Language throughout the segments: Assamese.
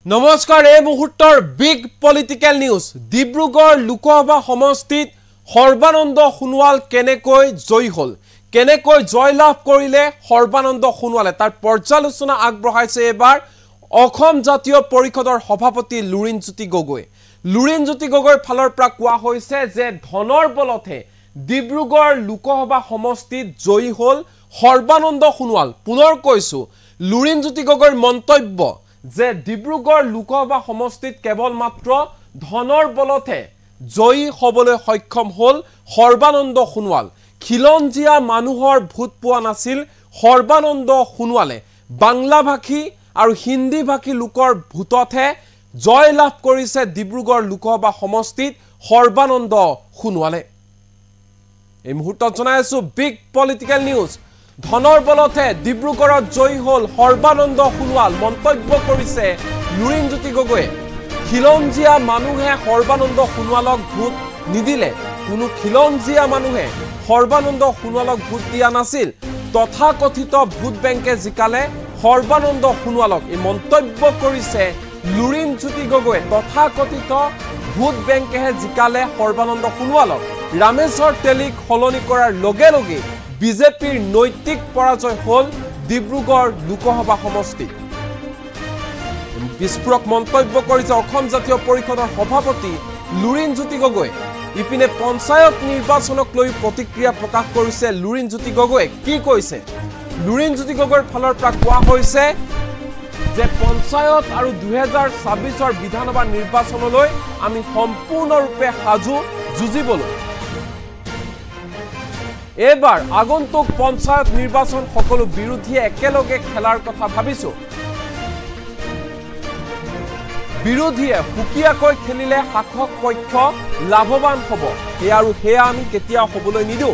নমস্কাৰ এই মুহূৰ্তৰ big political news Dibrugarh Lok Sabha সমষ্টিত সৰ্বানন্দ সোণোৱাল কেনেকৈ জয়ী হল কেনেকৈ জয়লাভ কৰিলে সৰ্বানন্দ সোণোৱালে তাৰ পৰ্যালোচনা আগবঢ়াইছে এবাৰ অসম জাতীয় পৰিষদৰ সভাপতি লুৰিণজ্যোতি গগৈৰ ফালৰ পৰা কোৱা হৈছে যে ধনৰ বলতে ডিব্ৰুগড় লোকসভা সমষ্টিত জয়ী হল সৰ্বানন্দ সোণোৱাল পুনৰ কৈছো লুৰিণজ্যোতি গগৈৰ মন্তব্য যে ডিব্ৰুগড় লোকসভা সমষ্টিত কেৱল মাত্ৰ ধনৰ বলতে জয়ী হবলৈ সক্ষম হল সৰ্বানন্দ সোণোৱাল খিলঞ্জীয়া মানুহৰ ভোট পোৱা নাছিল সৰ্বানন্দ সোণোৱালে বাংলা ভাষী আৰু হিন্দী ভাষী লোকৰ ভোটতহে জয় লাভ কৰিছে ডিব্ৰুগড় লোকসভা সমষ্টিত সৰ্বানন্দ সোণোৱালে এই মুহূৰ্তত জনাই আছো বিগ পলিটিক্যাল নিউজ ধনৰ বলতে ডিব্ৰুগড়ত জয়ী হল সৰ্বানন্দ সোণোৱাল মন্তব্য কৰিছে লুৰিণজ্যোতি গগৈয়ে খিলঞ্জীয়া মানুহে সৰ্বানন্দ সোণোৱালক ভোট নিদিলে কোনো খিলঞ্জীয়া মানুহে সৰ্বানন্দ সোণোৱালক ভোট দিয়া নাছিল তথাকথিত ভোট বেংকে জিকালে সৰ্বানন্দ সোণোৱালক এই মন্তব্য কৰিছে লুৰিণজ্যোতি গগৈয়ে তথাকথিত ভোট বেংকেহে জিকালে সৰ্বানন্দ সোণোৱালক ৰামেশ্বৰ তেলীক সলনি কৰাৰ লগে লগে বিজেপিৰ নৈতিক পৰাজয় হল ডিব্ৰুগড় লোকসভা সমষ্টিত বিস্ফোৰক মন্তব্য কৰিছে অসম জাতীয় পৰিষদৰ সভাপতি লুৰিণজ্যোতি গগৈ ইপিনে পঞ্চায়ত নিৰ্বাচনক লৈ প্ৰতিক্ৰিয়া প্ৰকাশ কৰিছে লুৰিণজ্যোতি গগৈয়ে কি কৈছে লুৰিণজ্যোতি গগৈৰ ফালৰ পৰা কোৱা হৈছে যে পঞ্চায়ত আৰু 2026ৰ বিধানসভা নিৰ্বাচনলৈ আমি সম্পূৰ্ণৰূপে সাজু যুঁজিবলৈ এবাৰ আগন্তুক পঞ্চায়ত নিৰ্বাচন সকলো বিৰোধীয়ে একেলগে খেলাৰ কথা ভাবিছো বিৰোধীয়ে হুকিয়াকৈ খেলিলে শাসক পক্ষ লাভৱান হ'ব আৰু হেয়া আমি কেতিয়া হ'বলৈ নিদো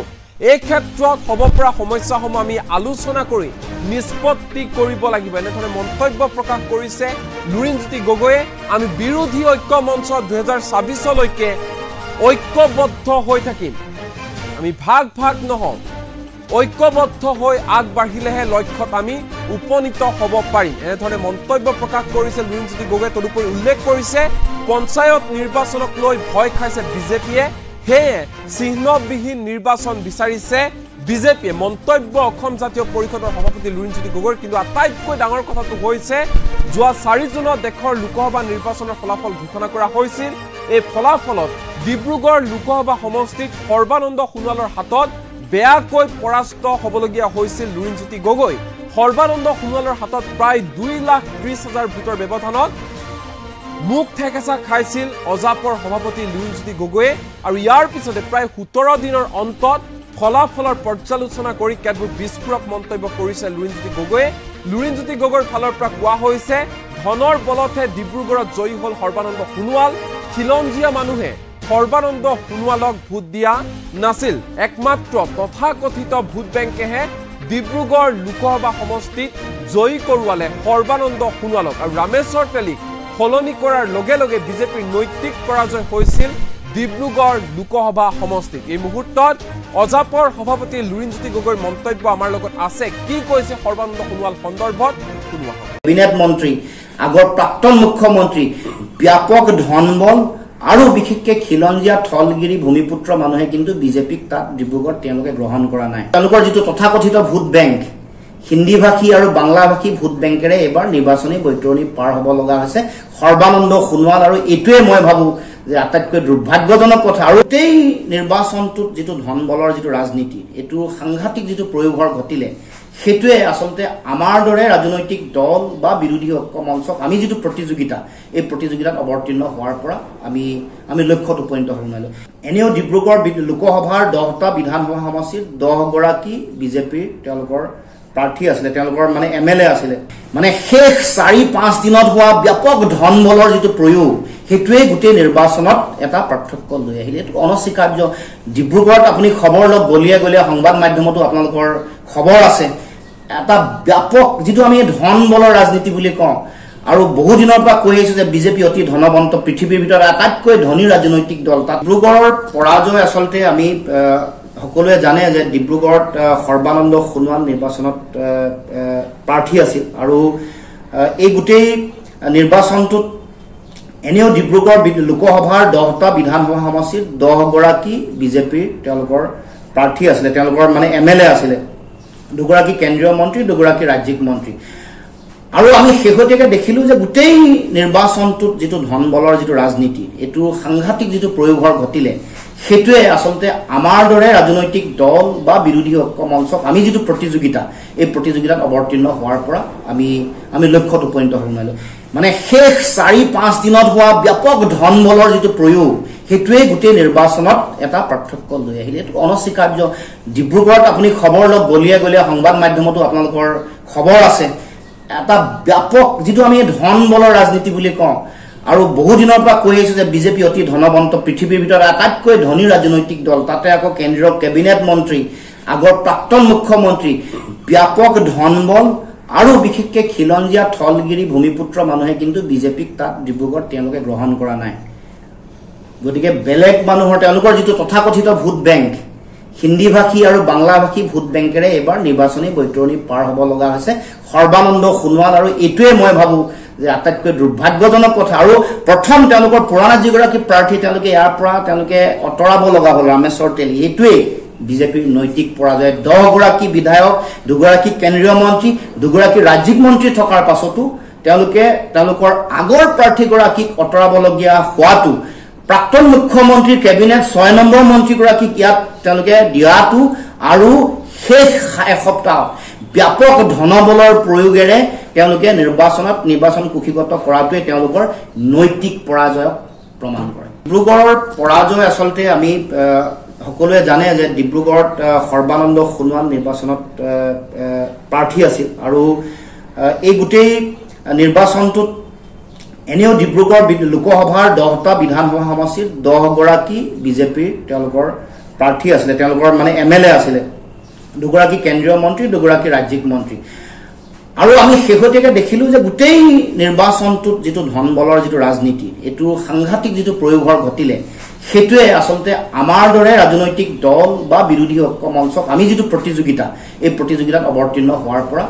এই ক্ষেত্ৰত হ'ব পৰা সমস্যাসমূহ আমি আলোচনা কৰি নিষ্পত্তি কৰিব লাগিব এনেধৰণে মন্তব্য প্ৰকাশ কৰিছে লুৰিণজ্যোতি গগৈয়ে আমি বিৰোধী ঐক্য মঞ্চ 2026 লৈকে ঐক্যবদ্ধ হৈ থাকিম আমি ভাগ ভাগ নহওঁ ঐক্যবদ্ধ হৈ আগবাঢ়িলেহে লক্ষ্যত আমি উপনীত হ'ব পাৰিম এনেধৰণে মন্তব্য প্ৰকাশ কৰিছে লুৰিণজ্যোতি গগৈয়ে তদুপৰি উল্লেখ কৰিছে পঞ্চায়ত নিৰ্বাচনক লৈ ভয় খাইছে বিজেপিয়ে হেয়ে চিহ্নবিহীন নিৰ্বাচন বিচাৰিছে বিজেপিয়ে মন্তব্য অসম জাতীয় পৰিষদৰ সভাপতি লুৰিণজ্যোতি গগৈৰ কিন্তু আটাইতকৈ ডাঙৰ কথাটো হৈছে যোৱা 4 জুনত দেশৰ লোকসভা নিৰ্বাচনৰ ফলাফল ঘোষণা কৰা হৈছিল এই ফলাফলত ডিব্ৰুগড় লোকসভা সমষ্টিত সৰ্বানন্দ সোণোৱালৰ হাতত বেয়াকৈ পৰাস্ত হ'বলগীয়া হৈছিল লুৰিণজ্যোতি গগৈ সৰ্বানন্দ সোণোৱালৰ হাতত প্ৰায় 2,30,000 ভোটৰ ব্যৱধানত মুখ ঠেকেচা খাইছিল অজাপৰ সভাপতি লুৰিণজ্যোতি গগৈয়ে আৰু ইয়াৰ পিছতে প্ৰায় 17 দিনৰ অন্তত ফলাফলৰ পৰ্যালোচনা কৰি কেতবোৰ বিস্ফোৰক মন্তব্য কৰিছে লুৰিণজ্যোতি গগৈৰ ফালৰ পৰা কোৱা হৈছে ধনৰ বলতে ডিব্ৰুগড়ত জয়ী হল সৰ্বানন্দ সোণোৱাল খিলঞ্জীয়া মানুহে সৰ্বানন্দ সোণোৱালক ভোট দিয়া নাছিল একমাত্ৰ তথাকথিত ভোট বেংকেহে ডিব্ৰুগড় লোকসভা সমষ্টিত জয়ী কৰোৱালে সৰ্বানন্দ সোণোৱালক আৰু ৰামেশ্বৰ তেলীক সলনি কৰাৰ লগে লগে বিজেপিৰ নৈতিক পৰাজয় হৈছিল ডিব্ৰুগড় লোকসভা সমষ্টিত এই মুহূৰ্তত অজাপৰ সভাপতি লুৰিণজ্যোতি গগৈৰ মন্তব্য আমাৰ লগত আছে কি কৈছে সৰ্বানন্দ সোণোৱাল সন্দৰ্ভত শুনোৱা কেবিনেট মন্ত্ৰী আগৰ প্ৰাক্তন মুখ্যমন্ত্ৰী ব্যাপক ধনবল আৰু বিশেষকৈ খিলঞ্জীয়া থলগিৰি ভূমিপুত্ৰ মানুহে কিন্তু বিজেপিক তাত ডিব্ৰুগড় তেওঁলোকে গ্ৰহণ কৰা নাই তেওঁলোকৰ যিটো তথাকথিত ভোট বেংক হিন্দী ভাষী আৰু বাংলা ভাষী ভোট বেংকেৰে এবাৰ নিৰ্বাচনী বৈতৰণি পাৰ হ'ব লগা হৈছে সৰ্বানন্দ সোণোৱাল আৰু এইটোৱে মই ভাবো যে আটাইতকৈ দুৰ্ভাগ্যজনক কথা আৰু এই নিৰ্বাচনটোত যিটো ধনবলৰ যিটো ৰাজনীতি এইটো সাংঘাতিক যিটো প্ৰয়োগৰ ঘটিলে সেটোৱে আসলতে আমাৰ দৰে ৰাজনৈতিক দল বা বিৰোধী ঐক্য মঞ্চক আমি যিটো প্ৰতিযোগিতা এই প্ৰতিযোগিতাত অৱতীৰ্ণ হোৱাৰ পৰা আমি লক্ষ্যত উপনীত হ'ব নোৱাৰিলো এনেও ডিব্ৰুগড় লোকসভাৰ 10টা বিধানসভা সমষ্টিত 10 গৰাকী বিজেপিৰ তেওঁলোকৰ প্ৰাৰ্থী আছিলে তেওঁলোকৰ মানে এমএলএ আছিলে মানে শেষ 4-5 দিনত হোৱা ব্যাপক ধনবলৰ যিটো প্ৰয়োগ হেতুৱে গোটেই নিৰ্বাচনত এটা পাৰ্থক্য লৈ আহিলে এটো অনস্বীকাৰ্য ডিব্ৰুগড়ত আপুনি খবৰ লগ গলিয়া সংবাদ মাধ্যমতো আপোনালোকৰ খবৰ আছে এটা ব্যাপক যেটো আমি ধনবলৰ ৰাজনীতি বুলি কওঁ আৰু বহু দিনৰ পৰা কৈ আহিছো যে বিজেপি অতি ধনবন্ত পৃথিৱীৰ ভিতৰত আটাইতকৈ ধনী ৰাজনৈতিক দল তাত ডিব্ৰুগড়ৰ পৰাজয় আসলতে আমি সকলোৱে জানে যে ডিব্ৰুগড়ত সৰ্বানন্দ সোণোৱাল নিৰ্বাচনত প্ৰাৰ্থী আছিল আৰু এই গোটেই নিৰ্বাচনটোত এনেও ডিব্ৰুগড় লোকসভাৰ 10টা বিধানসভা সমষ্টিত 10 গৰাকী বিজেপিৰ তেওঁলোকৰ প্ৰাৰ্থী আছিলে, তেওঁলোকৰ মানে MLA আছিলে, 2 গৰাকী কেন্দ্ৰীয় মন্ত্ৰী, 2 গৰাকী ৰাজ্যিক মন্ত্ৰী। আৰু আমি শেহতীয়াকৈ দেখিলোঁ যে গোটেই নিৰ্বাচনটোত যিটো ধনবলৰ যিটো ৰাজনীতি, এইটো সাংঘাতিক যিটো প্ৰয়োগৰ ঘটিলে, সেইটোৱে আচলতে আমাৰ দৰে ৰাজনৈতিক দল বা বিৰোধী ঐক্য মঞ্চক আমি যিটো প্ৰতিযোগিতা, এই প্ৰতিযোগিতাত অৱতীৰ্ণ হোৱাৰ পৰা আমি লক্ষ্যত উপনীত হ'ব নোৱাৰিলোঁ। মানে শেষ 4-5 দিনত হোৱা ব্যাপক ধনবলৰ যিটো প্ৰয়োগ, সেইটোৱে গোটেই নিৰ্বাচনত এটা পাৰ্থক্য লৈ আহিলে। এইটো অনস্বীকাৰ্য। ডিব্ৰুগড়ত আপুনি খবৰ লওক, গলিয়ে গলিয়ে সংবাদ মাধ্যমতো আপোনালোকৰ খবৰ আছে, এটা ব্যাপক যিটো আমি ধনবলৰ ৰাজনীতি বুলি কওঁ, আৰু বহুদিনৰ পৰা কৈ আহিছোঁ যে বিজেপি অতি ধনৱন্ত, পৃথিৱীৰ ভিতৰত আটাইতকৈ ধনী ৰাজনৈতিক দল, তাতে আকৌ কেন্দ্ৰীয় কেবিনেট মন্ত্ৰী, আগৰ প্ৰাক্তন মুখ্যমন্ত্ৰী, ব্যাপক ধনবল আৰু বিশেষকৈ খিলঞ্জীয়া থলগিৰি ভূমিপুত্ৰ মানুহে কিন্তু বিজেপিক তাত ডিব্ৰুগড়ত তেওঁলোকে গ্ৰহণ কৰা নাই। গতিকে বেলেগ মানুহৰ তেওঁলোকৰ যিটো তথাকথিত ভোট বেংক, হিন্দীভাষী আৰু বাংলাভাষী ভোট বেংকেৰে এইবাৰ নিৰ্বাচনী বৈতৰণি পাৰ হ'ব লগা হৈছে সৰ্বানন্দ সোণোৱাল। আৰু এইটোৱে মই ভাবোঁ যে আটাইতকৈ দুৰ্ভাগ্যজনক কথা। আৰু প্ৰথম তেওঁলোকৰ পুৰণা যিগৰাকী প্ৰাৰ্থী তেওঁলোকে ইয়াৰ পৰা আঁতৰাব লগা হ'ল, ৰামেশ্বৰ তেলী। এইটোৱেই বিজেপিৰ নৈতিক পৰাজয়। 10 গৰাকী বিধায়ক, 2 গৰাকী কেন্দ্ৰীয় মন্ত্ৰী, 2 গৰাকী ৰাজ্যিক মন্ত্ৰী থকাৰ পাছতো তেওঁলোকে তেওঁলোকৰ আগৰ প্ৰাৰ্থীগৰাকীক আঁতৰাবলগীয়া হোৱাটো, প্ৰাক্তন মুখ্যমন্ত্ৰীৰ কেবিনেট 6 নম্বৰ মন্ত্ৰীগৰাকীক ইয়াত তেওঁলোকে দিয়াটো, আৰু শেষ এসপ্তাহ ব্যাপক ধনবলৰ প্ৰয়োগেৰে তেওঁলোকে নিৰ্বাচন কুক্ষিগত কৰাটোৱে তেওঁলোকৰ নৈতিক পৰাজয়ক প্ৰমাণ কৰে। ডিব্ৰুগড়ৰ পৰাজয় আচলতে আমি সকলোৱে জানে যে ডিব্ৰুগড়ত সৰ্বানন্দ সোণোৱাল নিৰ্বাচনত প্ৰাৰ্থী আছিল, আৰু এই গোটেই নিৰ্বাচনটোত এনেও ডিব্ৰুগড় লোকসভাৰ 10টা বিধানসভা সমষ্টিত 10 গৰাকী বিজেপিৰ তেওঁলোকৰ প্ৰাৰ্থী আছিলে, তেওঁলোকৰ মানে MLA আছিলে, 2 গৰাকী কেন্দ্ৰীয় মন্ত্ৰী, 2 গৰাকী ৰাজ্যিক মন্ত্ৰী। আৰু আমি শেহতীয়াকৈ দেখিলোঁ যে গোটেই নিৰ্বাচনটোত যিটো ধনবলৰ যিটো ৰাজনীতি, এইটো সাংঘাতিক যিটো প্ৰয়োগৰ ঘটিলে, সেইটোৱে আচলতে আমাৰ দৰে ৰাজনৈতিক দল বা বিৰোধী ঐক্য মঞ্চক আমি যিটো প্ৰতিযোগিতা, এই প্ৰতিযোগিতাত অৱতীৰ্ণ হোৱাৰ পৰা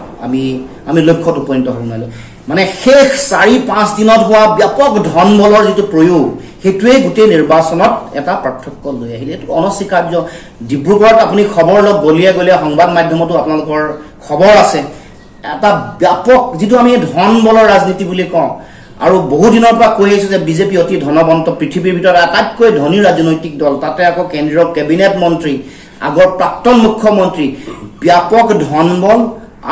আমি লক্ষ্যত উপনীত হ'ব নোৱাৰিলোঁ। মানে শেষ 4-5 দিনত হোৱা ব্যাপক ধনবলৰ যিটো প্ৰয়োগ, সেইটোৱে গোটেই নিৰ্বাচনত এটা পাৰ্থক্য লৈ আহিলে। এইটো অনস্বীকাৰ্য। ডিব্ৰুগড়ত আপুনি খবৰ লওক, গলিয়ে গলিয়ে সংবাদ মাধ্যমতো আপোনালোকৰ খবৰ আছে, এটা ব্যাপক যিটো আমি ধনবলৰ ৰাজনীতি বুলি কওঁ, আৰু বহুদিনৰ পৰা কৈ আহিছোঁ যে বিজেপি অতি ধনৱন্ত, পৃথিৱীৰ ভিতৰত আটাইতকৈ ধনী ৰাজনৈতিক দল, তাতে আকৌ কেন্দ্ৰীয় কেবিনেট মন্ত্ৰী, আগৰ প্ৰাক্তন মুখ্যমন্ত্ৰী, ব্যাপক ধনবল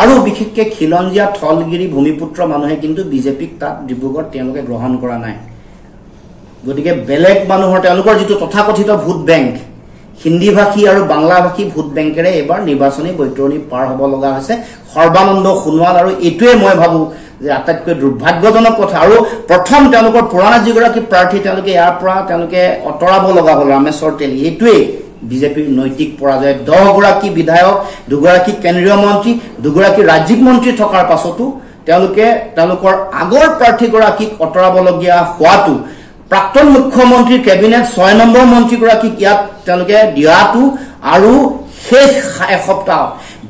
আৰু বিশেষকৈ খিলঞ্জীয়া থলগিৰি ভূমিপুত্ৰ মানুহে কিন্তু বিজেপিক তাত ডিব্ৰুগড়ত তেওঁলোকে গ্ৰহণ কৰা নাই। গতিকে বেলেগ মানুহৰ তেওঁলোকৰ যিটো তথাকথিত ভোট বেংক, হিন্দীভাষী আৰু বাংলাভাষী ভোট বেংকেৰে এইবাৰ নিৰ্বাচনী বৈতৰণি পাৰ হ'ব লগা হৈছে সৰ্বানন্দ সোণোৱাল। আৰু এইটোৱে মই ভাবোঁ যে আটাইতকৈ দুৰ্ভাগ্যজনক কথা। আৰু প্ৰথম তেওঁলোকৰ পুৰণা যিগৰাকী প্ৰাৰ্থী তেওঁলোকে ইয়াৰ পৰা আঁতৰাব লগা হ'ল, ৰামেশ্বৰ তেলী। এইটোৱেই বিজেপিৰ নৈতিক পৰাজয়। 10 গৰাকী বিধায়ক, 2 গৰাকী কেন্দ্ৰীয় মন্ত্ৰী, 2 গৰাকী ৰাজ্যিক মন্ত্ৰী থকাৰ পাছতো তেওঁলোকে তেওঁলোকৰ আগৰ প্ৰাৰ্থীগৰাকীক আঁতৰাবলগীয়া হোৱাটো, প্ৰাক্তন মুখ্যমন্ত্ৰীৰ কেবিনেট 6 নম্বৰ মন্ত্ৰীগৰাকীক ইয়াত তেওঁলোকে দিয়াটো, আৰু শেষ এসপ্তাহ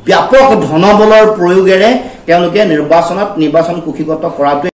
ব্যাপক ধনবলৰ প্ৰয়োগেৰে তেওঁলোকে নিৰ্বাচন কুক্ষিগত কৰাটোৱে